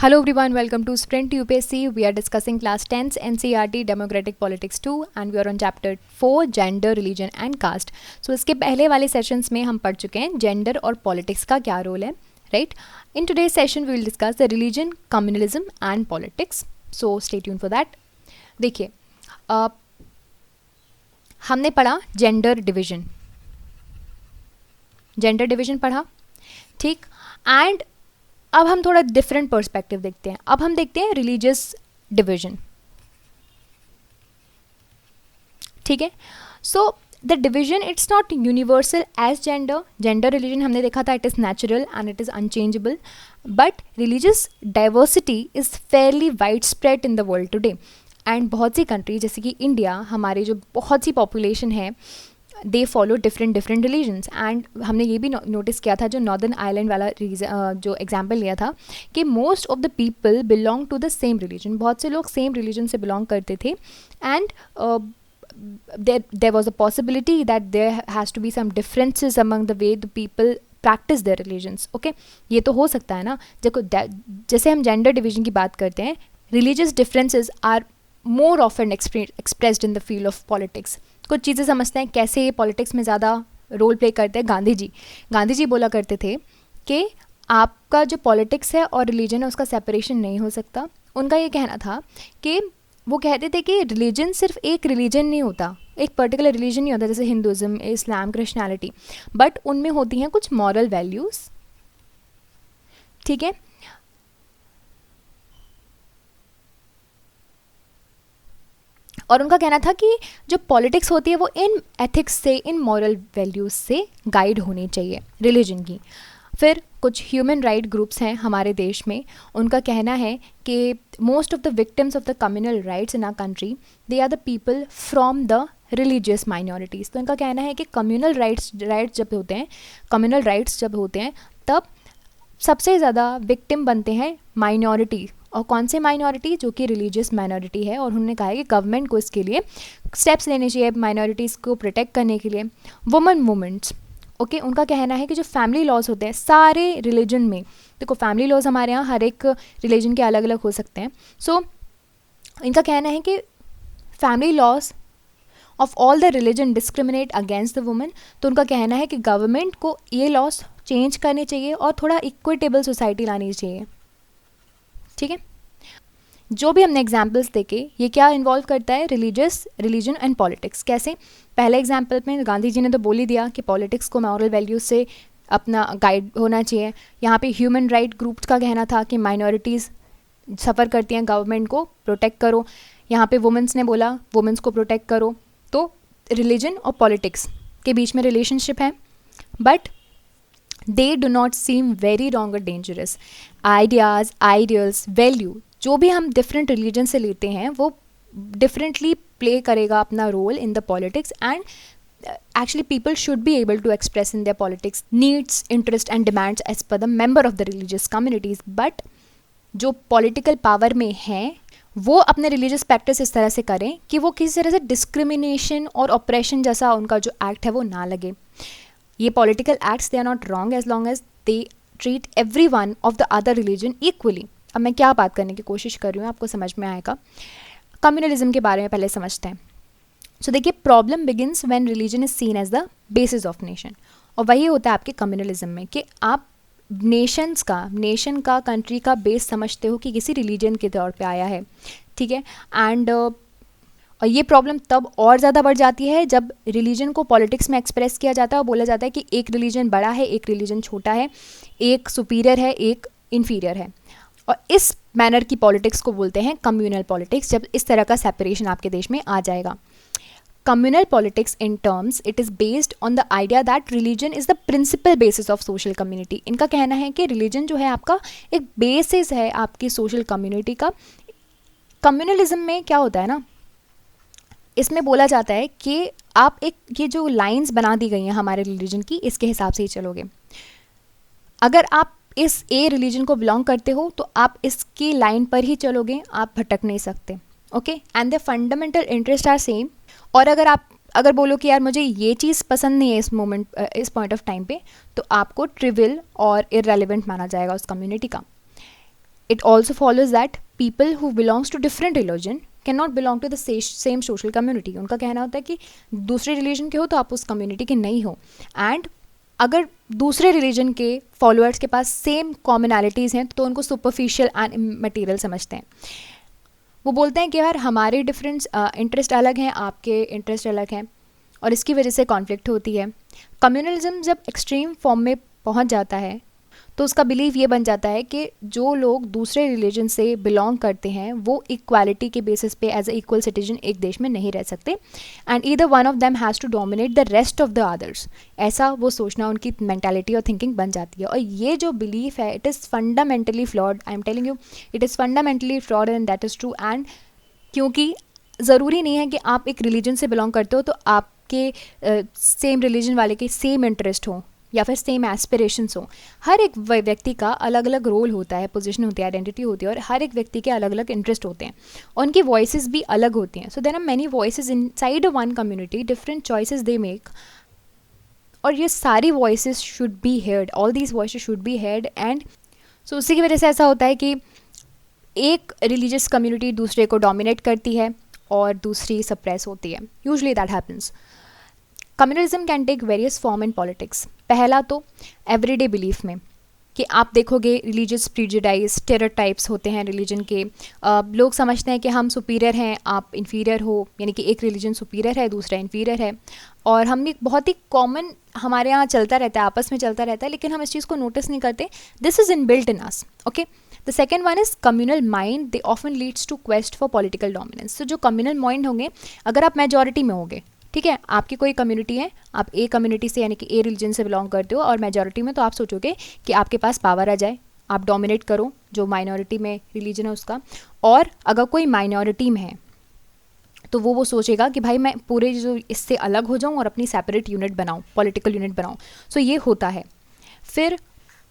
Hello everyone, welcome to Sprint UPSC. We are discussing class 10th NCERT Democratic Politics 2 and we are on chapter 4 Gender, Religion and Caste. So इसके पहले वाले sessions में हम पढ़ चुके हैं gender और पॉलिटिक्स का क्या रोल है, right. In today's session we will discuss the religion, communalism and politics. So stay tuned for that. देखिए, हमने पढ़ा जेंडर डिवीजन पढ़ा, ठीक. एंड अब हम थोड़ा डिफरेंट पर्सपेक्टिव देखते हैं. अब हम देखते हैं रिलीजियस डिवीजन, ठीक है. So the division it's not universal age gender religion हमने देखा था, it is natural and it is unchangeable. But religious diversity is Fairlie wide spread in the world today. And बहुत सी कंट्री जैसे कि India, हमारी जो बहुत सी पॉपुलेशन है, they follow different religions. And हमने ये भी नोटिस किया था, जो नॉर्दर्न आइलैंड वाला जो एग्जाम्पल लिया था, कि most of the people belong to the same religion. बहुत से लोग सेम रिलीजन से बिलोंग करते थे. And there was a possibility that there has to be some differences among the way the people practice their religions. Okay, ये तो हो सकता है ना. देखो, जैसे हम जेंडर डिवीजन की बात करते हैं, religious differences are more often expressed in the field of politics. कुछ चीज़ें समझते हैं कैसे ये पॉलिटिक्स में ज़्यादा रोल प्ले करते हैं. गांधी जी बोला करते थे कि आपका जो पॉलिटिक्स है और रिलीजन है उसका सेपरेशन नहीं हो सकता. उनका ये कहना था कि वो कहते थे कि रिलीजन सिर्फ एक रिलीजन नहीं होता, एक पर्टिकुलर रिलीजन नहीं होता, जैसे हिंदुज़म, इस्लाम, क्रिश्चियनिटी, बट उनमें होती हैं कुछ मॉरल वैल्यूज़, ठीक है. और उनका कहना था कि जो पॉलिटिक्स होती है वो इन एथिक्स से, इन मॉरल वैल्यूज़ से गाइड होनी चाहिए रिलीजन की. फिर कुछ ह्यूमन राइट ग्रुप्स हैं हमारे देश में, उनका कहना है कि most of the victims of the communal riots in our country, they are the people from the religious minorities. तो इनका कहना है कि कम्युनल राइट्स जब होते हैं तब सबसे ज़्यादा विक्टिम बनते हैं माइनॉरिटी. और कौन से माइनॉरिटी? जो कि रिलीजियस माइनॉरिटी है. और उन्होंने कहा है कि गवर्नमेंट को इसके लिए स्टेप्स लेने चाहिए माइनॉरिटीज़ को प्रोटेक्ट करने के लिए. वुमेन मूवमेंट्स, ओके, उनका कहना है कि जो फैमिली लॉज होते हैं सारे रिलीजन में, देखो फैमिली लॉज हमारे यहाँ हर एक रिलीजन के अलग अलग हो सकते हैं. सो इनका कहना है कि family laws of all the religion discriminate against the women. तो उनका कहना है कि गवर्नमेंट को ये लॉज चेंज करने चाहिए और थोड़ा इक्विटेबल सोसाइटी लानी चाहिए, ठीक है. जो भी हमने एग्जाम्पल्स देखे, ये क्या इन्वॉल्व करता है? Religion and politics. कैसे? पहले एग्जाम्पल में गांधी जी ने तो बोल ही दिया कि पॉलिटिक्स को मॉरल वैल्यूज से अपना गाइड होना चाहिए. यहाँ पे ह्यूमन राइट ग्रुप्स का कहना था कि माइनॉरिटीज़ सफ़र करती हैं, गवर्नमेंट को प्रोटेक्ट करो. यहाँ पे वुमेंस ने बोला वुमेंस को प्रोटेक्ट करो. तो रिलीजन और पॉलिटिक्स के बीच में रिलेशनशिप है, but they do not seem very wrong or dangerous. Ideas, ideals, value, जो भी हम डिफरेंट रिलीजन से लेते हैं वो डिफरेंटली प्ले करेगा अपना role in the politics. And actually people should be able to express in their politics needs, interest and demands as per the member of the religious communities. but जो political power में हैं वो अपने religious practice इस तरह से करें कि वो किसी तरह से डिस्क्रिमिनेशन और ऑपरेशन जैसा उनका जो एक्ट है वो ना लगे. ये political acts they are not wrong as long as they treat every one of the other religion equally. अब मैं क्या बात करने की कोशिश कर रही हूँ, आपको समझ में आएगा. कम्युनलिज्म के बारे में पहले समझते हैं. सो देखिए, problem begins when religion is seen as the basis of nation. और वही होता है आपके कम्युनलिज्म में कि आप नेशन का कंट्री का बेस समझते हो कि किसी रिलीजन के तौर पे आया है, ठीक है. एंड और ये प्रॉब्लम तब और ज़्यादा बढ़ जाती है जब रिलीजन को पॉलिटिक्स में एक्सप्रेस किया जाता है और बोला जाता है कि एक रिलीजन बड़ा है, एक रिलीजन छोटा है, एक सुपीरियर है, एक इन्फीरियर है. और इस मैनर की पॉलिटिक्स को बोलते हैं कम्युनल पॉलिटिक्स. जब इस तरह का सेपरेशन आपके देश में आ जाएगा. Communal politics in terms it is based on the idea that religion is the principal basis of social community. इनका कहना है कि रिलीजन जो है आपका एक बेसिस है आपकी सोशल कम्युनिटी का. कम्युनलिज्म में क्या होता है ना, इसमें बोला जाता है कि आप एक ये जो लाइंस बना दी गई हैं हमारे रिलीजन की, इसके हिसाब से ही चलोगे. अगर आप इस ए रिलीजन को बिलोंग करते हो तो आप इसकी लाइन पर ही चलोगे, आप भटक नहीं सकते. Okay, and the fundamental interest are same. और अगर बोलो कि यार मुझे ये चीज़ पसंद नहीं है इस पॉइंट ऑफ टाइम पे, तो आपको ट्रिवियल और इररेलेवेंट माना जाएगा उस कम्युनिटी का. It also follows that people who belongs to different religion cannot belong to the same social community. उनका कहना होता है कि दूसरे रिलीजन के हो तो आप उस कम्युनिटी के नहीं हो, एंड अगर दूसरे रिलीजन के फॉलोअर्स के पास सेम कॉमनैलिटीज़ हैं तो उनको सुपरफिशियल एंड मटेरियल समझते हैं. वो बोलते हैं कि यार हमारे डिफरेंस इंटरेस्ट अलग हैं, आपके इंटरेस्ट अलग हैं, और इसकी वजह से कॉन्फ्लिक्ट होती है. कम्युनलिज्म जब एक्सट्रीम फॉर्म में पहुंच जाता है तो उसका बिलीव ये बन जाता है कि जो लोग दूसरे रिलीजन से बिलोंग करते हैं वो इक्वालिटी के बेसिस पे एज ए इक्वल सिटीजन एक देश में नहीं रह सकते, and either one of them has to dominate the rest of the others. ऐसा वो सोचना उनकी मेंटालिटी और थिंकिंग बन जाती है. और ये जो बिलीफ है it is fundamentally flawed. I am telling you it is fundamentally flawed and that is true. And क्योंकि ज़रूरी नहीं है कि आप एक रिलीजन से बिलोंग करते हो तो आपके सेम रिलीजन वाले के सेम इंटरेस्ट हो या फिर सेम एस्पिरेशंस हो. हर एक व्यक्ति का अलग अलग रोल होता है, पोजीशन होती है, आइडेंटिटी होती है, और हर एक व्यक्ति के अलग अलग इंटरेस्ट होते हैं. उनकी वॉइसेस भी अलग होती हैं. So there are many voices inside a one community, different choices they make, और ये सारी voices should be heard. All these voices should be heard. And so उसी की वजह से ऐसा होता है कि एक रिलीजियस कम्युनिटी दूसरे को डोमिनेट करती है और दूसरी सप्रेस होती है. Usually that happens. Communalism can take various form in politics. पहला तो एवरीडे बिलीफ में कि आप देखोगे रिलीजियस प्रीजुडाइज स्टेरियोटाइप्स होते हैं रिलीजन के. लोग समझते हैं कि हम सुपीरियर हैं, आप इन्फीरियर हो, यानी कि एक रिलीजन सुपीरियर है दूसरा इन्फीरियर है. और हमने बहुत ही कॉमन हमारे यहाँ चलता रहता है, आपस में चलता रहता है, लेकिन हम इस चीज़ को नोटिस नहीं करते. This is in built in us. Okay. The second one is communal mind. They often leads to quest for political dominance. तो जो कम्युनल माइंड होंगे, अगर आप मेजॉरिटी में होंगे, ठीक है, आपकी कोई कम्युनिटी है, आप ए कम्युनिटी से यानी कि ए रिलीजन से बिलोंग करते हो और मेजॉरिटी में, तो आप सोचोगे कि आपके पास पावर आ जाए, आप डोमिनेट करो जो माइनॉरिटी में रिलीजन है उसका. और अगर कोई माइनॉरिटी में है तो वो सोचेगा कि भाई मैं पूरे जो इससे अलग हो जाऊं और अपनी सेपरेट यूनिट बनाऊं, पॉलिटिकल यूनिट बनाऊं. सो ये होता है. फिर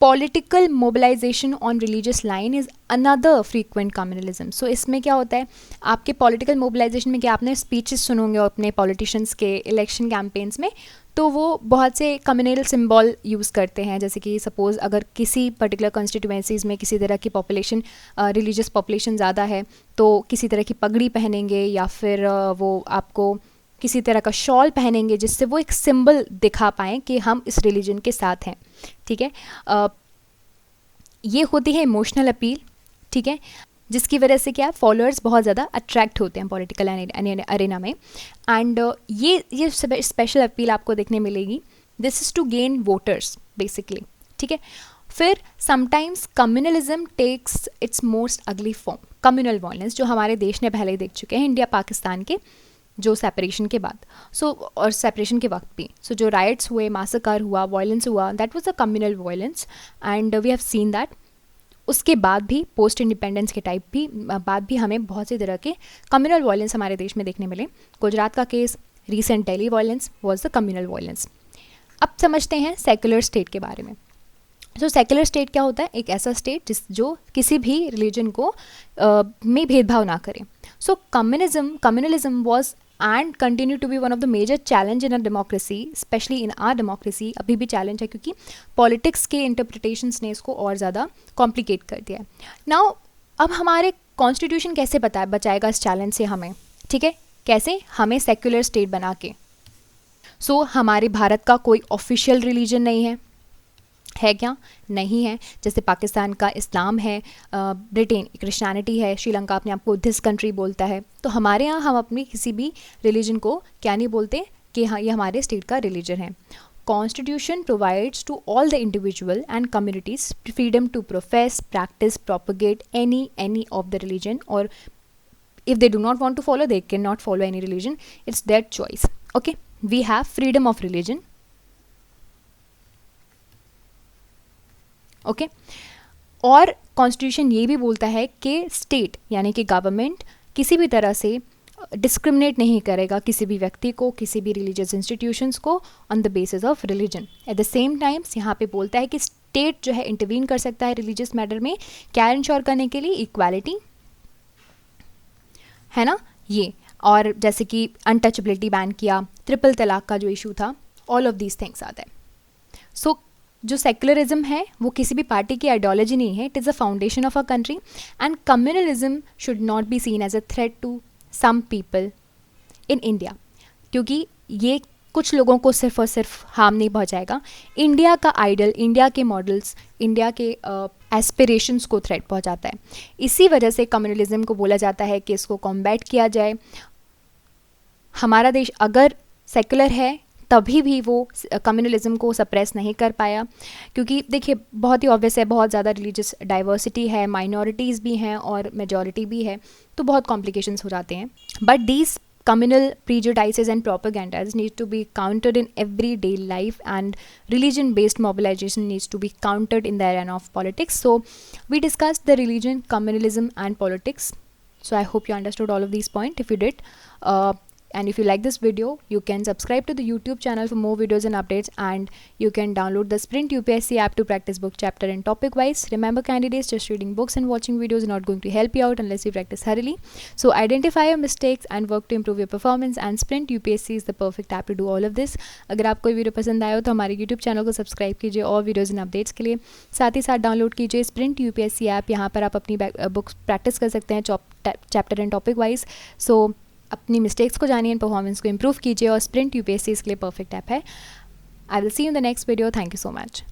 political mobilisation on religious line is another frequent communalism. So इसमें क्या होता है, आपके पॉलिटिकल मोबिलाइजेशन में, क्या आपने स्पीचेस सुनोगे अपने पॉलिटिशियंस के इलेक्शन कैंपेन्स में, तो वो बहुत से कम्युनल सिंबल यूज़ करते हैं. जैसे कि सपोज़ अगर किसी पर्टिकुलर कॉन्स्टिट्यूएंसीज़ में किसी तरह की पॉपुलेशन, रिलीजियस पॉपुलेशन ज़्यादा है, तो किसी तरह की पगड़ी पहनेंगे या फिर वो आपको किसी तरह का शॉल पहनेंगे जिससे वो एक सिंबल दिखा पाएँ कि हम इस रिलीजन के साथ हैं. ठीक है. ये होती है इमोशनल अपील. ठीक है, जिसकी वजह से क्या फॉलोअर्स बहुत ज़्यादा अट्रैक्ट होते हैं पॉलिटिकल अरेना में. एंड ये स्पेशल अपील आपको देखने मिलेगी. This is to gain voters basically. ठीक है. फिर sometimes communalism takes its most ugly form, communal violence, जो हमारे देश ने पहले ही देख चुके हैं इंडिया पाकिस्तान के जो सेपरेशन के बाद. सो और सेपरेशन के वक्त भी जो राइट्स हुए, मासकर हुआ, वायलेंस हुआ, that was a communal violence. And we have seen that उसके बाद भी, पोस्ट इंडिपेंडेंस के टाइप भी बाद भी हमें बहुत सी तरह के कम्युनल वायलेंस हमारे देश में देखने मिले. गुजरात का case, recent Delhi violence was the communal violence. अब समझते हैं सेक्युलर स्टेट के बारे में. सो सेक्युलर स्टेट क्या होता है, एक ऐसा स्टेट जो किसी भी रिलीजन को में भेदभाव ना करे. So communalism was and continue to be one of the major challenge in a democracy, especially in our democracy. अभी भी challenge है क्योंकि politics के interpretations ने इसको और ज़्यादा complicate कर दिया है. Now अब हमारे constitution कैसे बचाएगा इस challenge से हमें, ठीक है, कैसे, हमें secular state बना के. So हमारे भारत का कोई official religion नहीं है क्या? नहीं है. जैसे पाकिस्तान का इस्लाम है, ब्रिटेन क्रिश्चियनिटी है, श्रीलंका अपने आप को बुद्धिस्ट कंट्री बोलता है. तो हमारे यहाँ हम अपनी किसी भी रिलीजन को क्या नहीं बोलते कि हाँ ये हमारे स्टेट का रिलीजन है. Constitution provides to all the individual and communities freedom to profess, practice, propagate any of the religion, और if they do not want to follow, they cannot follow any religion. It's their choice. Okay, we have freedom of religion. Okay. और constitution ये भी बोलता है कि state यानी कि government किसी भी तरह से डिस्क्रिमिनेट नहीं करेगा किसी भी व्यक्ति को, किसी भी रिलीजियस इंस्टीट्यूशंस को on the basis of religion. At the same times यहाँ पे बोलता है कि स्टेट जो है इंटरवीन कर सकता है रिलीजियस मैटर में, क्या इंश्योर करने के लिए, इक्वालिटी, है ना ये. और जैसे कि अनटचेबिलिटी बैन किया, ट्रिपल तलाक का जो इशू था, ऑल ऑफ दीज थिंग्स आते हैं. सो जो सेकुलरिज्म है वो किसी भी पार्टी की आइडियोलॉजी नहीं है, it is a foundation of a country, and communalism should not be seen as a threat to some people in India, क्योंकि ये कुछ लोगों को सिर्फ और सिर्फ हार्म नहीं पहुंचाएगा, इंडिया का आइडल, इंडिया के मॉडल्स, इंडिया के एस्पिरेशंस को थ्रेट पहुंचाता है। इसी वजह से कम्युनलिज्म को बोला जाता है कि इसको कॉम्बैट किया जाए। हमारा देश अगर सेकुलर है तभी भी वो कम्युनलिज्म को सप्रेस नहीं कर पाया, क्योंकि देखिए बहुत ही ऑब्वियस है, बहुत ज़्यादा रिलीजियस डाइवर्सिटी है, माइनॉरिटीज़ भी हैं और मेजॉरिटी भी है, तो बहुत कॉम्प्लिकेशंस हो जाते हैं। But these communal prejudices and propagandas need to be countered in everyday life, and religion based mobilization needs to be countered in the arena of politics. So we discussed the religion, communalism and politics. So I hope you understood all of these points. If you did, and if you like this video, you can subscribe to the YouTube channel for more videos and updates, and you can download the Sprint UPSC app to practice book chapter and topic wise. Remember candidates, just reading books and watching videos is not going to help you out unless you practice thoroughly. So identify your mistakes and work to improve your performance, and Sprint UPSC is the perfect app to do all of this. अगर आपको video पसंद आया हो तो हमारे YouTube channel को subscribe कीजिए और वीडियोज़ एंड अपडेट्स के लिए, साथ ही साथ डाउनलोड कीजिए Sprint UPSC ऐप। यहाँ पर आप अपनी बुक्स प्रैक्टिस कर सकते हैं चैप्टर एंड टॉपिक वाइज। सो अपनी मिस्टेक्स को जानिए, परफॉर्मेंस को इम्प्रूव कीजिए, और स्प्रिंट यूपीएससी इसके लिए परफेक्ट ऐप है। I will see you in the next video. Thank you so much.